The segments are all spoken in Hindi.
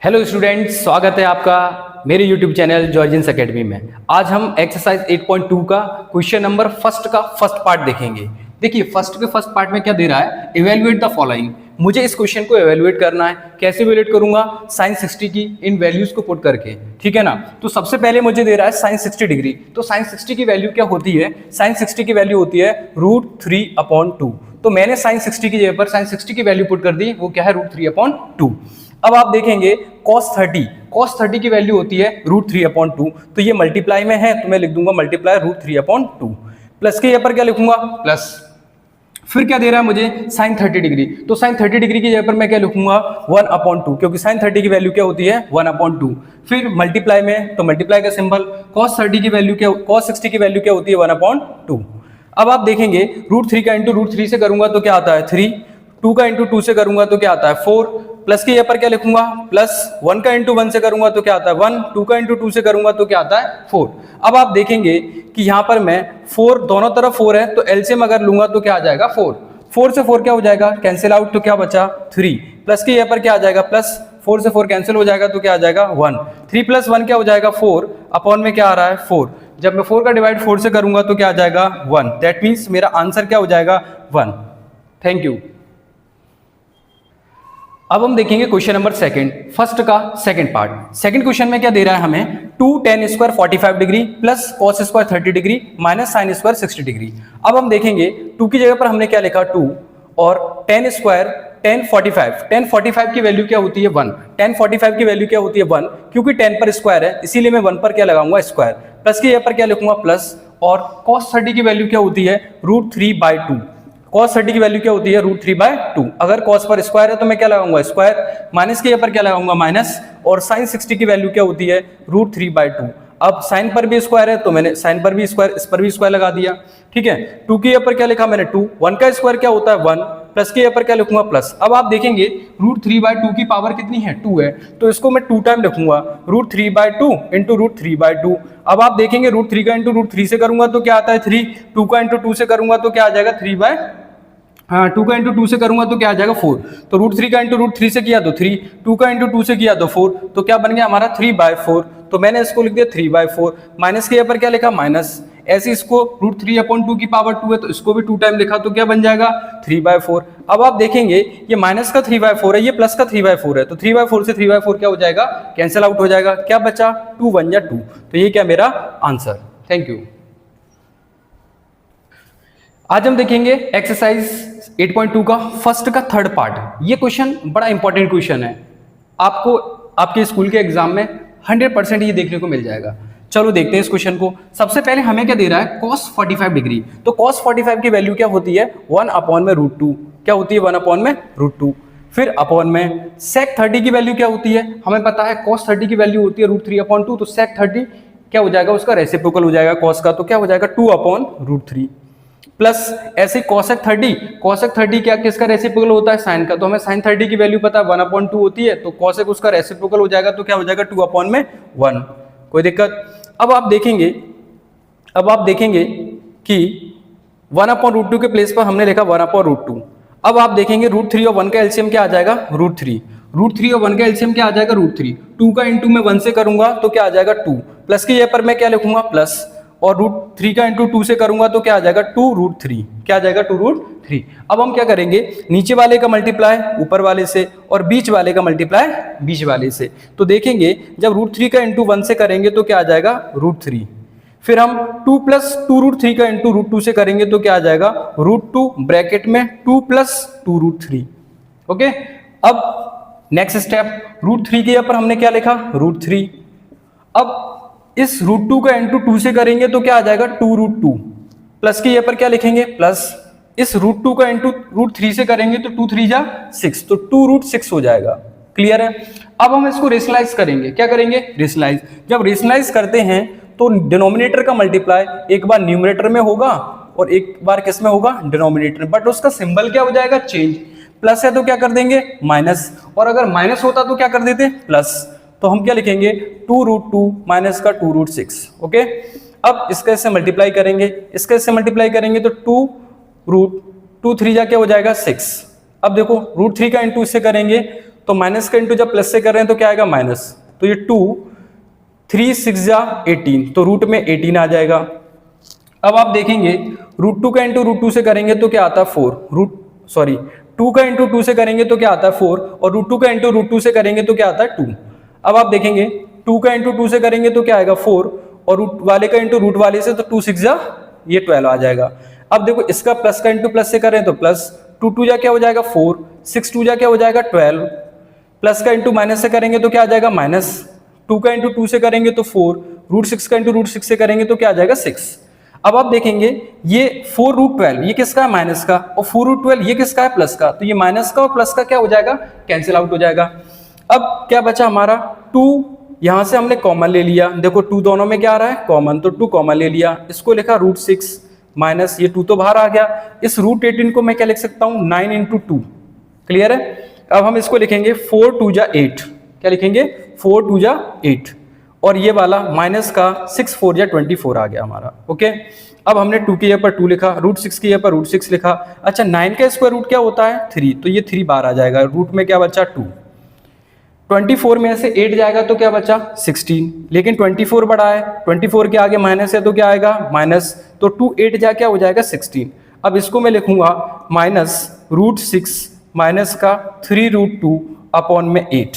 हेलो स्टूडेंट्स, स्वागत है आपका मेरे यूट्यूब चैनल जॉर्जियंस एकेडमी में। आज हम एक्सरसाइज 8.2 का क्वेश्चन नंबर फर्स्ट का फर्स्ट पार्ट देखेंगे। देखिए फर्स्ट के फर्स्ट पार्ट में क्या दे रहा है, इवेल्युएट द फॉलोइंग। मुझे इस क्वेश्चन को इवेल्युएट करना है। कैसे इवेल्युएट करूंगा? sin 60 की इन वैल्यूज को पुट करके, ठीक है ना। तो सबसे पहले मुझे दे रहा है sin 60 डिग्री। तो sin 60 की वैल्यू क्या होती है? sin 60 की वैल्यू होती है √3/2। तो मैंने sin 60 की जगह पर sin 60 की वैल्यू पुट कर दी, वो क्या है √3/2। अब आप देखेंगे cos 30 की वैल्यू होती है √3/2। तो ये मल्टीप्लाई में है तो मैं लिख दूंगा मल्टीप्लाई √3/2। प्लस के यहाँ पर क्या लिखूंगा? प्लस। फिर क्या दे रहा है मुझे? sin 30 degree. तो sin 30 डिग्री की जगह पर मैं क्या लिखूंगा? 1/2, क्योंकि sin 30 की वैल्यू क्या होती है? 1/2। फिर मल्टीप्लाई में तो मल्टीप्लाई का सिंबल। cos 60 की वैल्यू क्या होती है? 1/2। अब आप देखेंगे √3 का इंटू √3 से करूंगा तो क्या आता है? 3। 2 का इंटू 2 से करूंगा तो क्या आता है? 4। प्लस के यहाँ पर क्या लिखूंगा? प्लस। 1 का इंटू 1 से करूंगा तो क्या आता है? 1। 2 का इंटू 2 से करूंगा तो क्या आता है? 4। अब आप देखेंगे कि यहाँ पर मैं 4 दोनों तरफ 4 है तो एलसीएम अगर लूंगा तो क्या आ जाएगा? 4। 4 से 4 क्या हो जाएगा? कैंसिल आउट, तो क्या बचा? 3। प्लस के यहाँ पर क्या आ जाएगा? प्लस। 4 से 4 कैंसिल हो जाएगा तो क्या आ जाएगा? 1। 3 + 1 क्या हो जाएगा? 4। अपॉन में क्या आ रहा है? 4। जब मैं 4 का डिवाइड 4 से करूंगा तो क्या आ जाएगा? 1। दैट मीन्स मेरा आंसर क्या हो जाएगा? 1। Thank you. अब हम देखेंगे क्वेश्चन नंबर फर्स्ट का सेकंड पार्ट। सेकंड क्वेश्चन में क्या दे रहा है हमें? 2 tan square 45 degree plus cos square 30 degree minus sin square 60 degree. अब हम देखेंगे 2 की जगह पर हमने क्या लिखा? 2 और tan स्क्वायर tan 45 की वैल्यू क्या होती है? 1। tan 45 की वैल्यू क्या होती है? 1, क्योंकि 10 पर स्क्वायर है इसीलिए मैं 1 पर क्या लगाऊंगा? स्क्वायर। प्लस के यहाँ पर क्या लिखूंगा? प्लस। और cos 30 की वैल्यू क्या होती है? √3/2। cos 30 की वैल्यू क्या होती है? √3/2। अगर cos पर स्क्वायर है तो मैं क्या लगाऊंगा? स्क्वायर। माइनस के यहाँ पर क्या लगाऊंगा? माइनस। और sin 60 की वैल्यू क्या होती है? √3/2। अब sin पर भी स्क्वायर है तो मैंने sin पर भी स्क्वायर, इस पर भी स्क्वायर लगा दिया, ठीक है। 2 के यहाँ पर क्या लिखा मैंने? 2। 1 का स्क्वायर क्या होता है? 1। प्लस के यहाँ पर क्या लिखूंगा? प्लस। अब आप देखेंगे √3/2 की पावर कितनी है? 2 है, तो इसको मैं 2 टाइम लिखूंगा, √3/2 इंटू √3/2। अब आप देखेंगे √3 का इंटू √3 से करूंगा तो क्या आता है? 3। 2 का इंटू 2 से करूंगा तो क्या आ जाएगा? 2 का इंटू 2 से करूंगा तो क्या आ जाएगा? 4। तो √3 का इंटू √3 से किया तो 3। 2 का इंटू 2 से किया तो 4। तो क्या बन गया हमारा? 3/4। तो मैंने इसको लिख दिया 3/4। माइनस के यहाँ पर क्या लिखा? माइनस। ऐसे इसको √3/2 की पावर 2 है तो इसको भी 2 टाइम लिखा तो क्या बन जाएगा? 3/4। अब आप देखेंगे ये माइनस का 3/4 है, ये प्लस का 3/4 है, तो 3/4 से 3/4 क्या हो जाएगा? कैंसिल आउट हो जाएगा। क्या बचा? 2 1 या 2। तो ये क्या मेरा आंसर। Thank you. आज हम देखेंगे एक्सरसाइज 8.2 का फर्स्ट का थर्ड पार्ट। ये क्वेश्चन बड़ा इंपॉर्टेंट क्वेश्चन है, आपको आपके स्कूल के एग्जाम में 100% ये देखने को मिल जाएगा। चलो देखते हैं इस क्वेश्चन को। सबसे पहले हमें क्या दे रहा है? cos 45 degree. तो cos 45 की वैल्यू क्या होती है? 1/√2। क्या होती है? 1/√2। फिर अपॉन में sec 30 की वैल्यू क्या होती है? हमें पता है cos 30 की वैल्यू होती है √3/2। तो sec 30 क्या हो जाएगा? उसका रेसिप्रोकल हो जाएगा cos का, तो क्या हो जाएगा? 2/√3। प्लस ऐसे cosec 30 क्या किसका रेसिप्रोकल होता है? साइन का। तो हमें sin 30 की वैल्यू पता है 1/2 होती है, तो cosec उसका रेसिप्रोकल हो जाएगा तो क्या हो जाएगा? 2/1। कोई दिक्कत? अब आप देखेंगे कि 1/√2 के प्लेस पर हमने लिखा 1/√2। अब आप देखेंगे √3 और 1 का एलसीएम क्या आ जाएगा? √3। √3 और 1 का एलसीएम क्या आ जाएगा? √3। 2 का इंटू में 1 से करूंगा तो क्या आ जाएगा? 2। प्लस के यहाँ पर मैं क्या लिखूंगा? प्लस। और √3 का इंटू 2 से करूंगा तो क्या आ जाएगा? 2√3। क्या आ जाएगा? 2√3। अब हम क्या करेंगे? नीचे वाले का मल्टीप्लाई ऊपर वाले से और बीच वाले का मल्टीप्लाई बीच वाले से। तो देखेंगे जब √3 का इंटू 1 से करेंगे तो क्या आ जाएगा? √3। फिर हम 2 + 2√3 का इंटू √2 से करेंगे तो क्या आ जाएगा? √2 ब्रैकेट में 2 + 2√3। ओके। अब नेक्स्ट स्टेप, √3 के यहाँ पर हमने क्या लिखा? √3। अब इस √2 का इंटू 2 से करेंगे तो क्या आ जाएगा? 2√2। प्लस के यहाँ पर क्या लिखेंगे? प्लस। इस √2 का इंटू √3 से करेंगे तो 2 3 जा 6, तो 2√6 हो जाएगा। क्लियर है? अब हम इसको रेशनलाइज करेंगे। क्या करेंगे? रेशनलाइज। जब रेशनलाइज करते हैं तो डिनोमिनेटर का मल्टीप्लाई एक बार न्यूमरेटर में होगा और एक बार किस में होगा? डिनोमिनेटर में। बट उसका सिंबल क्या हो जाएगा? चेंज। प्लस है तो क्या कर देंगे? माइनस। और अगर माइनस होता तो क्या कर देते? प्लस। तो हम क्या लिखेंगे? 2√2 माइनस का 2√6। ओके। अब इसके से मल्टीप्लाई करेंगे, इसके से मल्टीप्लाई करेंगे तो 2 3 जा क्या हो जाएगा? 6। अब देखो √3 का इंटू इससे करेंगे तो माइनस का इंटू जब प्लस से कर रहे हैं तो क्या आएगा माइनस, तो ये 2, 3 6 जा 18, तो रूट में 18 आ जाएगा। अब आप देखेंगे √2 का इंटू √2 से करेंगे तो क्या आता है 4, 2 का इंटू 2 से करेंगे तो क्या आता है 4, और √2 का इंटू √2 से करेंगे तो क्या आता है 2। अब आप देखेंगे 2 का इंटू 2 से करेंगे तो क्या आएगा 4, और रूट वाले का इंटू रूट वाले से तो 2 6 जा ये 12 आ जाएगा। अब देखो इसका प्लस का इंटू प्लस से करें तो प्लस 2 2 जा क्या हो जाएगा 4, 6 2 जा क्या हो जाएगा 12, प्लस का इंटू माइनस से करेंगे तो क्या आ जाएगा माइनस, 2 का इंटू 2 से करेंगे तो 4, √6 का इंटू √6 से करेंगे तो क्या आ जाएगा 6। अब आप देखेंगे ये 4√12 ये किसका है माइनस का, और 4√12 ये किसका है प्लस का, तो ये माइनस का और प्लस का क्या हो जाएगा कैंसिल आउट हो जाएगा। अब क्या बचा हमारा 2, यहां से हमने कॉमन ले लिया, देखो 2 दोनों में क्या आ रहा है कॉमन, तो 2 कॉमन ले लिया, इसको लिखा √6 माइनस ये 2 तो बाहर आ गया, इस √18 को मैं क्या लिख सकता हूं 9 × 2, क्लियर है। अब हम इसको लिखेंगे 4 2 जा 8, क्या लिखेंगे 4 2 जा 8, और ये वाला माइनस का 6 4 जा 24 आ गया हमारा, ओके। अब हमने 2 की जगह पर 2 लिखा, √6 की जगह पर √6 लिखा। अच्छा 9 का स्क्वायर रूट क्या होता है 3, तो ये 3 बाहर आ जाएगा, रूट में क्या बचा 2, 24 में से 8 जाएगा तो क्या बचा 16, लेकिन 24 बड़ा है, 24 के आगे माइनस है तो क्या आएगा माइनस, तो 2 8 जा क्या हो जाएगा 16। अब इसको मैं लिखूंगा माइनस √6 माइनस का 3√2 अपॉन में 8।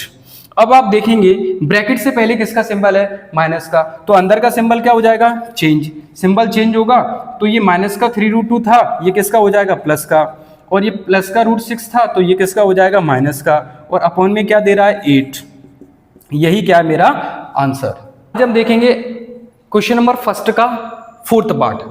अब आप देखेंगे ब्रैकेट से पहले किसका सिंबल है माइनस का, तो अंदर का सिंबल क्या हो जाएगा चेंज, सिंबल चेंज होगा, तो ये माइनस का 3√2 था ये किसका हो जाएगा प्लस का, और ये प्लस का √6 था तो ये किसका हो जाएगा माइनस का, और अपॉन में क्या दे रहा है 8। यही क्या है मेरा आंसर। आज हम देखेंगे क्वेश्चन नंबर फर्स्ट का 4th पार्ट।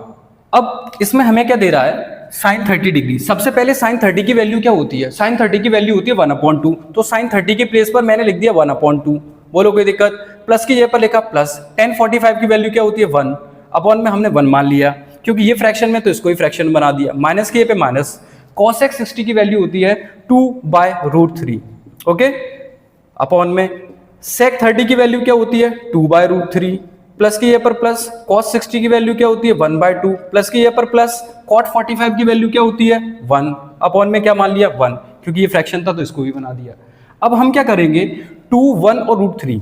अब इसमें हमें क्या दे रहा है sin 30 डिग्री। सबसे पहले sin 30 की वैल्यू क्या होती है, sin 30 की वैल्यू होती है 1/2, तो sin 30 के प्लेस पर मैंने लिख दिया 1/2, बोलो कोई दिक्कत। प्लस की जगह पर लिखा प्लस, tan 45 की वैल्यू क्या होती है 1, अपॉन में हमने 1 मान लिया क्योंकि ये फ्रैक्शन में तो इसको ही फ्रैक्शन बना दिया, माइनस की जगह पे माइनस। cosec 60 की वैल्यू होती है 2/√3, ओके, अपॉन में sec 30 की वैल्यू क्या होती है 2/√3, प्लस की जगह पर प्लस, cos 60 की वैल्यू क्या होती है 1/2, प्लस की जगह पर प्लस, cot 45 की वैल्यू क्या होती है 1, अपॉन में क्या मान लिया 1, क्योंकि ये फ्रैक्शन था तो इसको भी बना दिया। अब हम क्या करेंगे 2 1 और √3,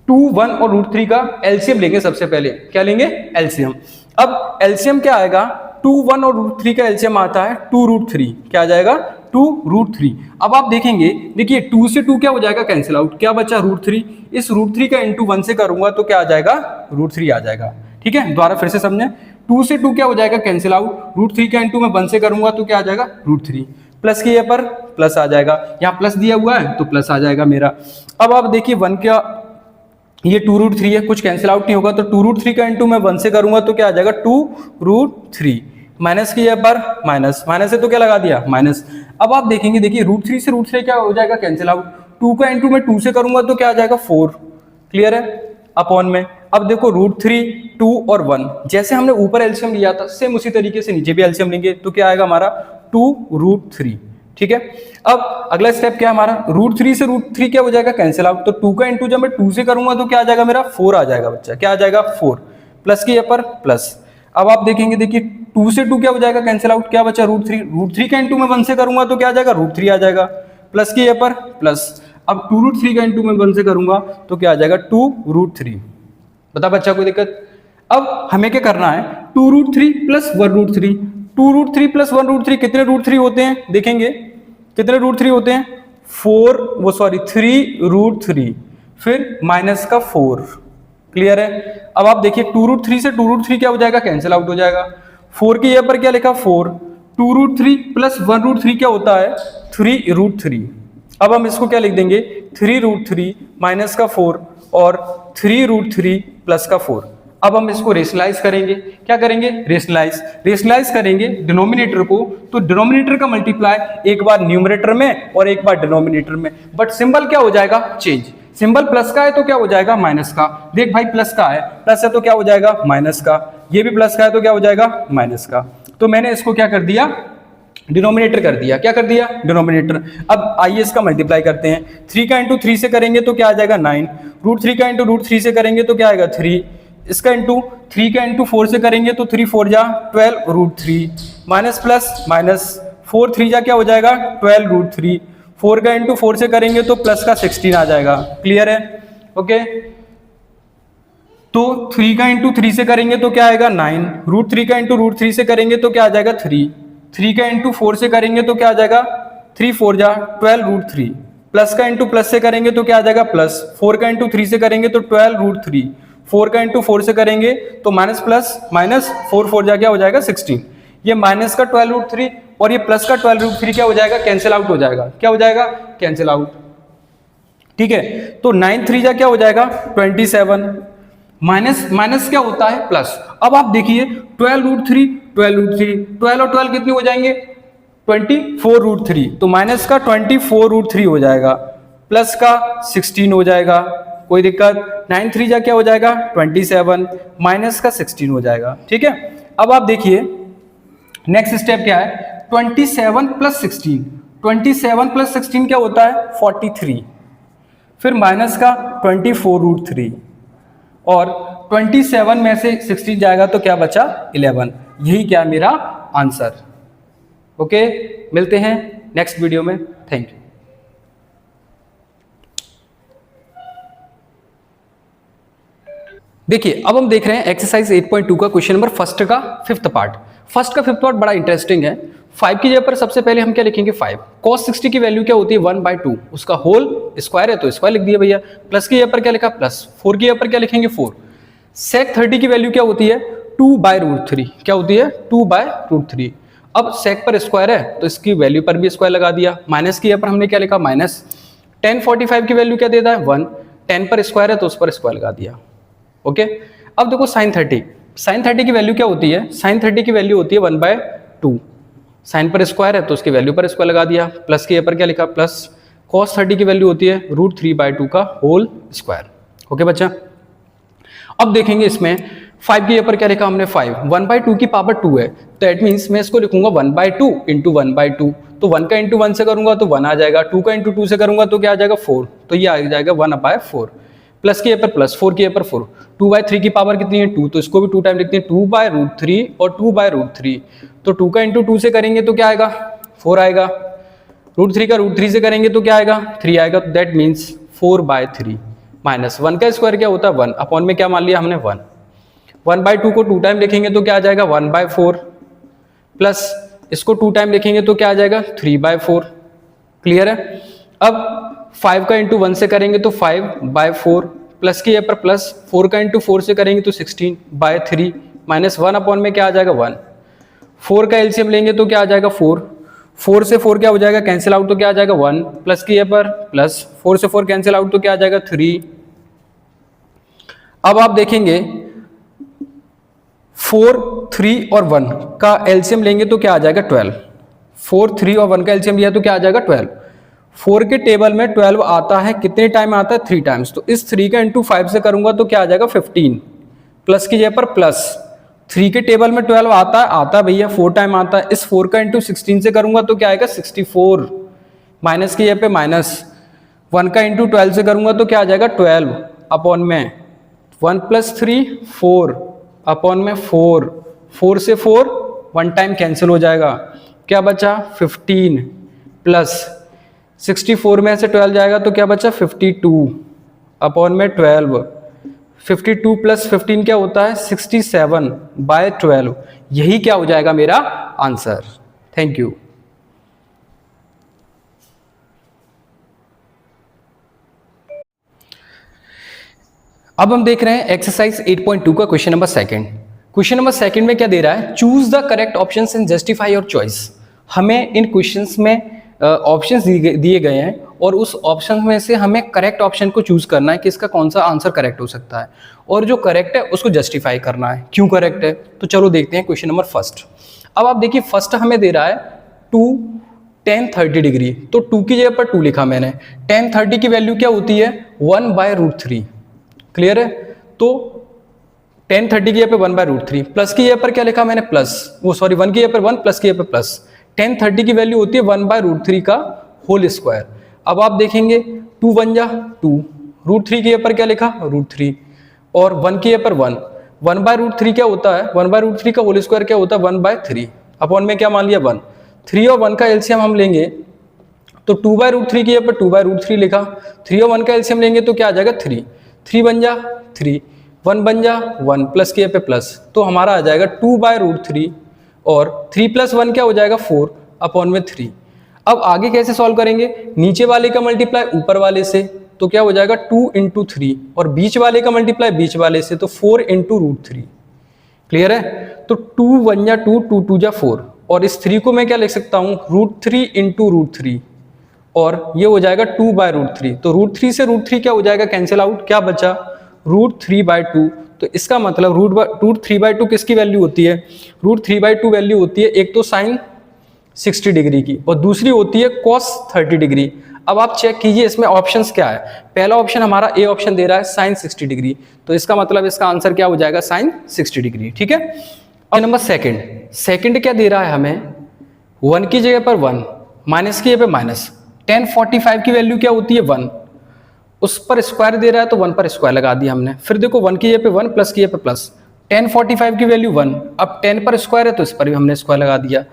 2 1 और √3 का एलसीएम लेंगे। सबसे पहले क्या लेंगे एलसीएम। अब एलसीएम क्या आएगा 2 1 और √3 का एलसीएम आता है 2√3, क्या आ जाएगा 2√3। अब आप देखेंगे देखिए 2 से 2 क्या हो जाएगा कैंसिल आउट, क्या बचा √3, इस √3 का इंटू 1 से करूंगा तो क्या आ जाएगा √3 आ जाएगा, ठीक है। दोबारा फिर से समझें 2 से 2 क्या हो जाएगा कैंसिल आउट, √3 का इंटू में 1 से करूंगा तो क्या आ जाएगा √3, प्लस के ये पर प्लस आ जाएगा, यहाँ प्लस दिया हुआ है तो प्लस आ जाएगा मेरा। अब आप देखिए 1 क्या ये 2√3 है, कुछ कैंसिल आउट नहीं होगा, तो 2√3 का इंटू मैं 1 से करूंगा तो क्या आ जाएगा 2√3, माइनस की पर माइनस, माइनस से तो क्या लगा दिया माइनस। अब आप देखेंगे देखिए √3 से √3 क्या हो जाएगा कैंसिल आउट, 2 का इंटू में 2 से करूंगा तो क्या आ जाएगा 4, क्लियर है, अपॉन में। अब देखो √3 2 और 1 जैसे हमने ऊपर एलसीएम लिया था सेम उसी तरीके से नीचे भी एलसीएम लेंगे तो क्या आएगा हमारा 2√3, ठीक है। अब अगला स्टेप क्या है हमारा √3 से √3 क्या हो जाएगा कैंसिल आउट, तो 2 का इंटू जब मैं 2 से करूंगा तो क्या आ जाएगा मेरा 4 आ जाएगा बच्चा, क्या आ जाएगा 4, प्लस की पर प्लस। अब आप देखेंगे देखिए 2 से 2 क्या हो जाएगा कैंसिल आउट, क्या बचा √3 का इंटू में 1 से करूंगा तो क्या आ जाएगा √3 आ जाएगा, प्लस की पर प्लस। अब 2√3 का इंटू में 1 से करूंगा तो क्या आ जाएगा 2√3। बता बच्चा कोई दिक्कत। अब हमें क्या करना है 2√3 प्लस 1√3, 2√3 प्लस 1√3 कितने √3 होते हैं देखेंगे कितने √3 होते हैं 3√3 फिर माइनस का 4, क्लियर है। अब आप देखिए 2√3 से 2√3 क्या हो जाएगा कैंसिल आउट हो जाएगा, 4 की यहाँ पर क्या लिखा 4, 2√3 प्लस 1√3 क्या होता है 3√3। अब हम इसको क्या लिख देंगे 3√3 माइनस का 4 और 3√3 प्लस का 4। अब हम इसको रेशनलाइज करेंगे, क्या करेंगे रेशनलाइज करेंगे डिनोमिनेटर को, तो डिनोमिनेटर का मल्टीप्लाई एक बार न्यूमरेटर में और एक बार डिनोमिनेटर में, बट सिंबल क्या हो जाएगा चेंज, सिंबल प्लस का है तो क्या हो जाएगा माइनस का, देख भाई प्लस का है, प्लस है तो क्या हो जाएगा माइनस का, ये भी प्लस का है तो क्या हो जाएगा माइनस का। तो मैंने इसको क्या कर दिया डिनोमिनेटर कर दिया, क्या कर दिया डिनोमिनेटर। अब आइए इसका मल्टीप्लाई करते हैं, 3 का इंटू 3 से करेंगे तो क्या आ जाएगा 9, √3 का इंटू √3 से करेंगे तो क्या आएगा 3, इसका इंटू 3 का इंटू 4 से करेंगे तो 3 4 जा 12 √3 माइनस प्लस माइनस 4 3 जा क्या हो जाएगा 12 √3, 4 का इंटू 4 से करेंगे तो प्लस का 16 आ जाएगा। क्लियर है? ओके, तो 3 का इंटू 3 से करेंगे तो क्या आएगा 9, रूट 3 का इंटू रूट 3 से करेंगे तो क्या आ जाएगा 3, 3 का इंटू 4 से करेंगे तो क्या आ जाएगा 3 4 जा 12 रूट 3, प्लस का इंटू प्लस से करेंगे तो क्या आ जाएगा प्लस, 4 का इंटू 3 से करेंगे तो 12 रूट 3, 4 का इंटू 4 से करेंगे तो माइनस प्लस माइनस 4 4 जा क्या हो जाएगा 16, ये माइनस का 12 रूट 3 और ये प्लस का 12 रूट 3 क्या हो जाएगा कैंसिल आउट हो जाएगा, क्या हो जाएगा कैंसिल आउट। ठीक है, तो 9 3 जा क्या हो जाएगा 27, माइनस माइनस क्या होता है प्लस। अब आप देखिए 12 रूट 3 12 रूट 3 12 और 12 कितने हो जाएंगे 24 रूट 3, तो माइनस का 24 रूट 3 हो जाएगा, प्लस का 16 हो जाएगा, कोई दिक्कत। 9 3 जा क्या हो जाएगा 27, माइनस का 16 हो जाएगा। ठीक है, अब आप देखिए नेक्स्ट स्टेप क्या है 27 प्लस 16, 27 प्लस 16 क्या होता है 43, फिर माइनस का 24 रूट 3 और 27 में से 16 जाएगा तो क्या बचा 11, यही क्या मेरा आंसर। ओके, मिलते हैं नेक्स्ट वीडियो में, थैंक यू। देखिए अब हम देख रहे हैं एक्सरसाइज 8.2 का क्वेश्चन नंबर फर्स्ट का फिफ्थ पार्ट। फर्स्ट का फिफ्थ पार्ट बड़ा इंटरेस्टिंग है। 5 की जगह पर सबसे पहले हम क्या लिखेंगे 5, cos 60 की वैल्यू क्या होती है 1/2, उसका होल स्क्वायर है तो स्क्वायर लिख दिया भैया, प्लस की जगह पर क्या लिखा प्लस, 4 की जगह पर क्या लिखेंगे 4, sec 30 की वैल्यू क्या होती है 2/√3, क्या होती है 2/√3। अब sec पर स्क्वायर है तो इसकी वैल्यू पर भी स्क्वायर लगा दिया, माइनस की जगह पर हमने क्या लिखा माइनस, tan 45 की वैल्यू क्या देता है 1, tan पर स्क्वायर है तो उस पर स्क्वायर लगा दिया। ओके, अब देखो sin 30 की वैल्यू क्या होती है, sin 30 की वैल्यू होती है 1/2, साइन पर स्क्वायर है तो उसकी वैल्यू पर स्क्वायर लगा दिया, प्लस के पर क्या लिखा प्लस, cos 30 की वैल्यू होती है √3/2 का होल स्क्वायर। ओके बच्चा, अब देखेंगे इसमें 5 की पर क्या लिखा हमने 5, 1/2 की पावर 2 है तो एट मीन्स मैं इसको लिखूंगा 1/2 इंटू 1/2, तो 1 का इंटू 1 से करूंगा तो 1 आ जाएगा, 2 का इंटू 2 से करूंगा तो क्या आ जाएगा 4, तो ये आ जाएगा 1/4, प्लस की पर प्लस 4 की पर 4, 2/3 की पावर कितनी है 2, तो इसको भी 2 टाइम लिखते हैं 2/√3 और 2/√3, तो 2 का इंटू 2 से करेंगे तो क्या आएगा 4 आएगा, √3 का √3 से करेंगे तो क्या आएगा 3 आएगा, तो दैट मीन्स 4/3 माइनस 1 का स्क्वायर क्या होता है 1, अपॉन में क्या मान लिया हमने 1, 1/2 को 2 टाइम लिखेंगे तो क्या आ जाएगा 1/4, प्लस इसको 2 टाइम लिखेंगे तो क्या आ जाएगा 3/4। क्लियर है? अब 5 का इंटू 1 से करेंगे तो 5/4, प्लस की पर प्लस, 4 का इंटू 4 से करेंगे तो 16/3 माइनस 1 अपॉन में क्या आ जाएगा 1, 4 का एलसीएम लेंगे तो क्या आ जाएगा 4, 4 से 4 क्या हो जाएगा कैंसिल आउट तो क्या आ जाएगा 1, प्लस की पर प्लस 4 से 4 कैंसिल आउट तो क्या आ जाएगा 3। अब आप देखेंगे 4 3 और 1 का एलसीएम लेंगे तो क्या आ जाएगा 12, 4 3 और 1 का एलसीएम लिया तो क्या आ जाएगा 12, 4 के टेबल में 12 आता है कितने टाइम आता है 3 टाइम्स, तो इस 3 का इंटू 5 से करूंगा तो क्या आ जाएगा 15, प्लस की जगह पर प्लस, 3 के टेबल में 12 आता है भैया 4 टाइम आता है, इस 4 का इंटू 16 से करूंगा तो क्या आएगा 64, माइनस की जगह पे माइनस, 1 का इंटू 12 से करूंगा तो क्या आ जाएगा 12 अपॉन में 1 + 3 4 अपॉन में 4, 4 से 4 1 टाइम कैंसिल हो जाएगा, क्या बचा 15 प्लस 64 में से 12 जाएगा तो क्या बचा 52 अपॉन में 12, 52 प्लस 15 क्या होता है 67/12, यही क्या हो जाएगा मेरा आंसर। Thank you. अब हम देख रहे हैं एक्सरसाइज 8.2 का question number second. Question number second में क्या दे रहा है, choose the correct options and justify your choice. हमें इन क्वेश्चंस में ऑप्शंस दिए गए हैं और उस ऑप्शन में से हमें करेक्ट ऑप्शन को चूज करना है कि इसका कौन सा आंसर करेक्ट हो सकता है, और जो करेक्ट है उसको जस्टिफाई करना है क्यों करेक्ट है। तो चलो देखते हैं क्वेश्चन नंबर फर्स्ट। अब आप देखिए फर्स्ट हमें दे रहा है 2 tan 30 डिग्री, तो 2 की जगह पर 2 लिखा मैंने, tan 30 की वैल्यू क्या होती है 1/√3। क्लियर है? तो tan 30 की जगह पर 1/√3, प्लस की जगह पर क्या लिखा मैंने प्लस, वो सॉरी 1 की जगह पर 1 प्लस की जगह पर प्लस, tan 30 की वैल्यू होती है 1/√3 का होल स्क्वायर। अब आप देखेंगे 2 1 जा 2, √3 की जगह पर क्या लिखा √3 और 1 की जगह पर 1, 1/√3 क्या होता है 1/√3 का होल स्क्वायर क्या होता है 1/3 अपॉन में क्या मान लिया 1, 3 और 1 का एलसीएम हम लेंगे तो 2/√3 की जगह पर 2/√3 लिखा, 3 और 1 का एलसीएम लेंगे तो क्या आ जाएगा 3, 3 बन जा 3, 1 बन जा 1, प्लस की जगह पे प्लस, तो हमारा आ जाएगा 2/√3 और 3 + 1 क्या हो जाएगा 4/3। अब आगे कैसे सॉल्व करेंगे, नीचे वाले का मल्टीप्लाई ऊपर वाले से, तो क्या हो जाएगा 2 × 3, और बीच वाले का मल्टीप्लाई बीच वाले से, तो 4 × √3। क्लियर है, तो 2 1 जा 2, 2 2 जा 4, और इस 3 को मैं क्या लिख सकता हूँ √3 × √3, और ये हो जाएगा 2/√3। तो √3 से √3 क्या हो जाएगा कैंसिल आउट, क्या बचा √3/2। तो इसका मतलब √3/2 किसकी वैल्यू होती है, √3/2 वैल्यू होती है एक तो साइन 60 डिग्री की और दूसरी होती है cos 30 डिग्री। अब आप चेक कीजिए इसमें ऑप्शंस क्या है, पहला ऑप्शन हमारा ए ऑप्शन दे रहा है साइन 60 डिग्री, तो इसका मतलब इसका आंसर क्या हो जाएगा साइन 60 डिग्री। ठीक है, और नंबर सेकंड क्या दे रहा है हमें, 1 की जगह पर 1, माइनस की जगह पर माइनस, tan 45 की वैल्यू क्या होती है 1, उस पर स्क्वायर दे रहा है तो 1 पर स्क्वायर लगा दिया हमने, फिर देखो 1 की जगह पे 1, प्लस की जगह पे प्लस, tan 45 की वैल्यू 1, अब 10 पर स्क्वायर है तो इस पर भी हमने स्क्वायर लगा दिया,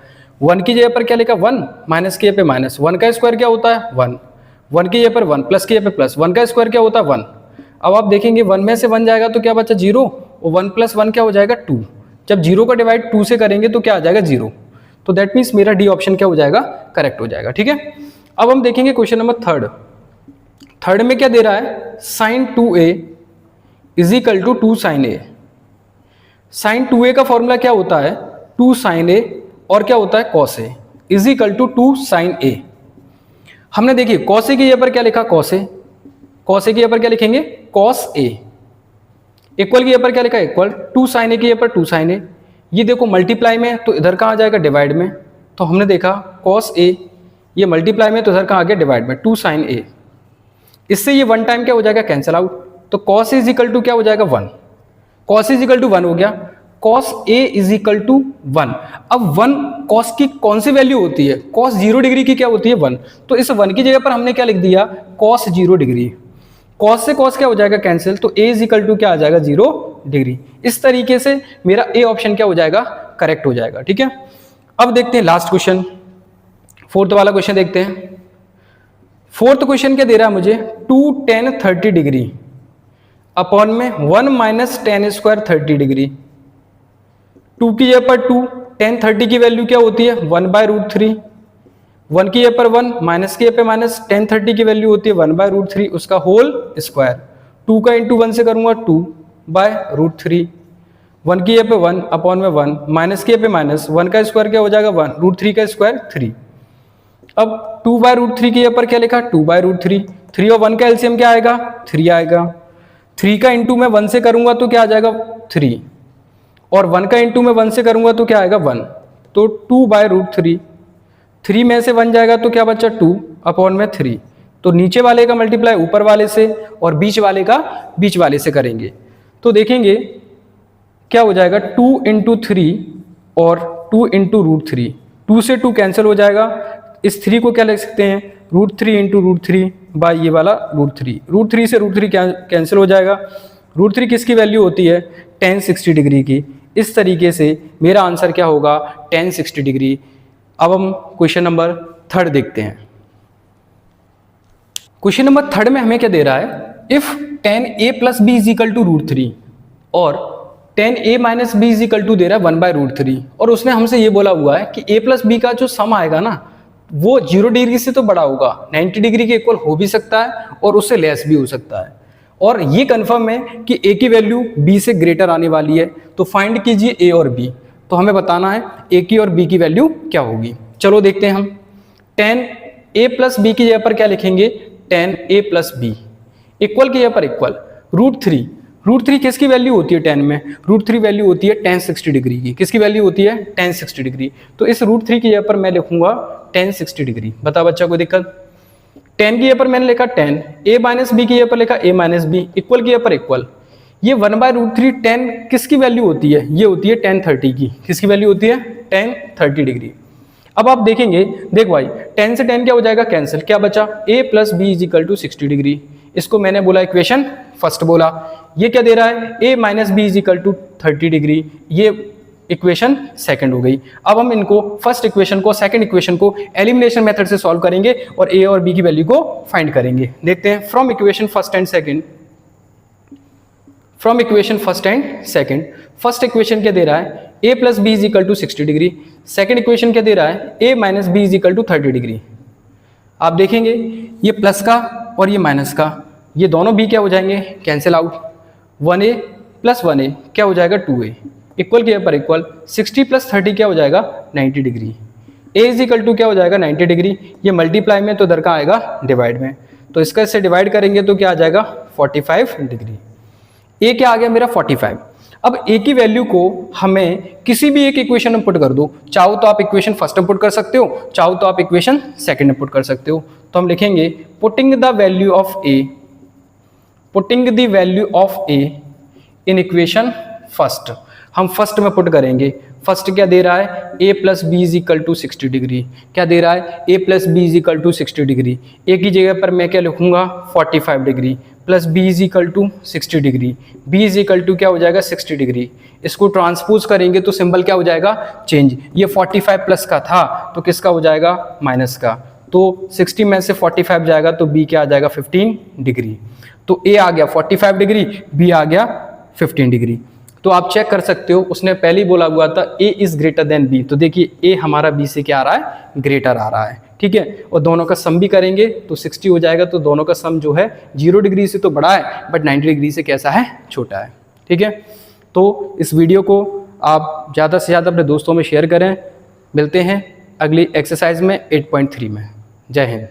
1 की जगह पर क्या लिखा 1, माइनस की जगह पे माइनस, 1 का स्क्वायर क्या होता है 1, 1 की जगह पर 1, प्लस की जगह पे प्लस, 1 का स्क्वायर क्या होता है 1। अब आप देखेंगे 1 में से 1 जाएगा तो क्या बचा 0, और 1 + 1 क्या हो जाएगा 2, जब 0 का डिवाइड 2 से करेंगे तो क्या आ जाएगा 0, तो दैट मीन्स मेरा डी ऑप्शन क्या हो जाएगा करेक्ट हो जाएगा। ठीक है, अब हम देखेंगे क्वेश्चन नंबर थर्ड में क्या दे रहा है, sin 2a = 2 sin a। sin 2a का फॉर्मूला क्या होता है 2 sin a, और क्या होता है cos a = 2 sin a। हमने देखिए cos a की जगह पर क्या लिखा cos a की जगह पर क्या लिखेंगे cos a, इक्वल की जगह पर क्या लिखा इक्वल, 2 sin a की जगह पर 2 sin a, ये देखो मल्टीप्लाई में तो इधर कहाँ आ जाएगा डिवाइड में, तो हमने देखा cos a ये मल्टीप्लाई में तो इधर कहाँ आ गया डिवाइड में 2 sin a, इससे ये 1 टाइम क्या हो जाएगा कैंसिल आउट, तो cos a = क्या हो जाएगा 1, cos a = 1 हो गया, cos a = 1। अब 1 cos की कौन सी वैल्यू होती है, cos 0 डिग्री की क्या होती है 1, तो इस 1 की जगह पर हमने क्या लिख दिया cos 0 डिग्री, cos से cos क्या हो जाएगा कैंसिल, तो a = क्या आ जाएगा 0 डिग्री। इस तरीके से मेरा ए ऑप्शन क्या हो जाएगा करेक्ट हो जाएगा। ठीक है, अब देखते हैं लास्ट क्वेश्चन, फोर्थ वाला क्वेश्चन देखते हैं। फोर्थ क्वेश्चन क्या दे रहा है मुझे, 2 tan 30 डिग्री अपॉन में 1 - tan स्क्वायर 30 डिग्री, 2 की जगह पर 2, tan 30 की वैल्यू क्या होती है 1/√3, 1 की जगह पर 1, माइनस की जगह पे माइनस, tan 30 की वैल्यू होती है 1/√3 उसका होल स्क्वायर, 2 का इंटू 1 से करूंगा 2/√3, 1 की जगह पे 1 अपॉन में 1, माइनस की जगह पे माइनस, 1 का स्क्वायर क्या हो जाएगा 1, √3 का स्क्वायर 3। अब 2/√3 की जगह पर क्या लिखा 2/√3, 3 और 1 का एलसीएम क्या आएगा 3 आएगा, 3 का इंटू में 1 से करूंगा तो क्या आ जाएगा 3, और 1 का इंटू में 1 से करूंगा तो क्या आएगा 1, तो 2/√3, 3 में से 1 जाएगा तो क्या बचा 2 अपॉन में 3, तो नीचे वाले का मल्टीप्लाई ऊपर वाले से और बीच वाले का बीच वाले से करेंगे तो देखेंगे क्या हो जाएगा 2 × 3 और 2 × √3, 2 से 2 कैंसिल हो जाएगा, इस 3 को क्या लिख सकते हैं √3 × √3 बाय ये वाला √3, √3 से √3 कैंसिल हो जाएगा, √3 किसकी वैल्यू होती है tan 60 डिग्री की। इस तरीके से मेरा आंसर क्या होगा tan 60 डिग्री। अब हम क्वेश्चन नंबर 3 देखते हैं। क्वेश्चन नंबर 3 में हमें क्या दे रहा है, इफ tan a + b = √3 और tan a - b = दे रहा है 1/√3, और उसने हमसे ये बोला हुआ है कि a + b का जो सम आएगा ना वो 0 डिग्री से तो बड़ा होगा, 90 डिग्री के इक्वल हो भी सकता है और उससे लेस भी हो सकता है, और ये कंफर्म है कि a की वैल्यू b से ग्रेटर आने वाली है, तो फाइंड कीजिए a और b। तो हमें बताना है a की और b की वैल्यू क्या होगी। चलो देखते हैं हम, tan a + b की जगह पर क्या लिखेंगे tan a + b, इक्वल की जगह पर इक्वल, √3 किसकी वैल्यू होती है tan में, √3 वैल्यू होती है tan 60 डिग्री की, किसकी वैल्यू होती है tan 60 डिग्री, तो इस √3 की जगह पर मैं लिखूंगा tan 60 डिग्री। बता बच्चा कोई दिक्कत, tan की जगह पर मैंने लिखा tan, a - b की जगह पर लिखा a - b, इक्वल की जगह पर इक्वल, ये 1/√3 tan किसकी वैल्यू होती है, ये होती है tan 30 की, किसकी वैल्यू होती है tan 30 डिग्री। अब आप देखेंगे, देख भाई tan से tan क्या हो जाएगा कैंसिल, क्या बचा a + b = 60 डिग्री, इसको मैंने बोला इक्वेशन फर्स्ट बोला। ये क्या दे रहा है a - b = 30 डिग्री, ये इक्वेशन सेकंड हो गई। अब हम इनको फर्स्ट इक्वेशन को सेकंड इक्वेशन को एलिमिनेशन मेथड से सॉल्व करेंगे और ए और बी की वैल्यू को फाइंड करेंगे। देखते हैं from equation first and second, from equation first and second, first equation क्या दे रहा है a plus B is equal to 60 degree, second equation क्या दे रहा है a minus B is equal to 30 degree. आप देखेंगे ये प्लस का और ये माइनस का, ये दोनों b क्या हो जाएंगे cancel out, 1a plus 1a क्या हो जाएगा 2a, इक्वल के पर इक्वल, 60 प्लस 30 क्या हो जाएगा 90 degree, a is equal to क्या हो जाएगा 90 डिग्री, ये मल्टीप्लाई में तो इधर का आएगा डिवाइड में, तो इसका इससे डिवाइड करेंगे तो क्या आ जाएगा 45 डिग्री। a क्या आ गया मेरा 45। अब a की वैल्यू को हमें किसी भी एक इक्वेशन में पुट कर दो, चाहो तो आप इक्वेशन फर्स्ट में पुट कर सकते हो, चाहो तो आप इक्वेशन सेकंड में पुट कर सकते हो। तो हम लिखेंगे putting the value of a, putting the value of a in equation first, हम फर्स्ट में पुट करेंगे। फर्स्ट क्या दे रहा है a plus B is equal to 60 degree, क्या दे रहा है a plus B is equal to 60 degree, a की जगह पर मैं क्या लिखूंगा 45 degree plus b is equal to 60 degree, b is equal to क्या हो जाएगा 60 डिग्री, इसको ट्रांसपोज करेंगे तो सिंबल क्या हो जाएगा चेंज, ये 45 प्लस का था तो किसका हो जाएगा माइनस का, तो 60 में से 45 जाएगा तो b क्या आ जाएगा 15 डिग्री, तो a आ गया 45 डिग्री, b आ गया 15 डिग्री। तो आप चेक कर सकते हो, उसने पहले ही बोला हुआ था a is greater than b, तो देखिए a हमारा b से क्या आ रहा है ग्रेटर आ रहा है, ठीक है। और दोनों का सम भी करेंगे तो 60 हो जाएगा, तो दोनों का सम जो है 0 डिग्री से तो बड़ा है बट 90 डिग्री से कैसा है छोटा है, ठीक है। तो इस वीडियो को आप ज़्यादा से ज़्यादा अपने दोस्तों में शेयर करें। मिलते हैं अगली एक्सरसाइज में 8.3 में। जय हिंद।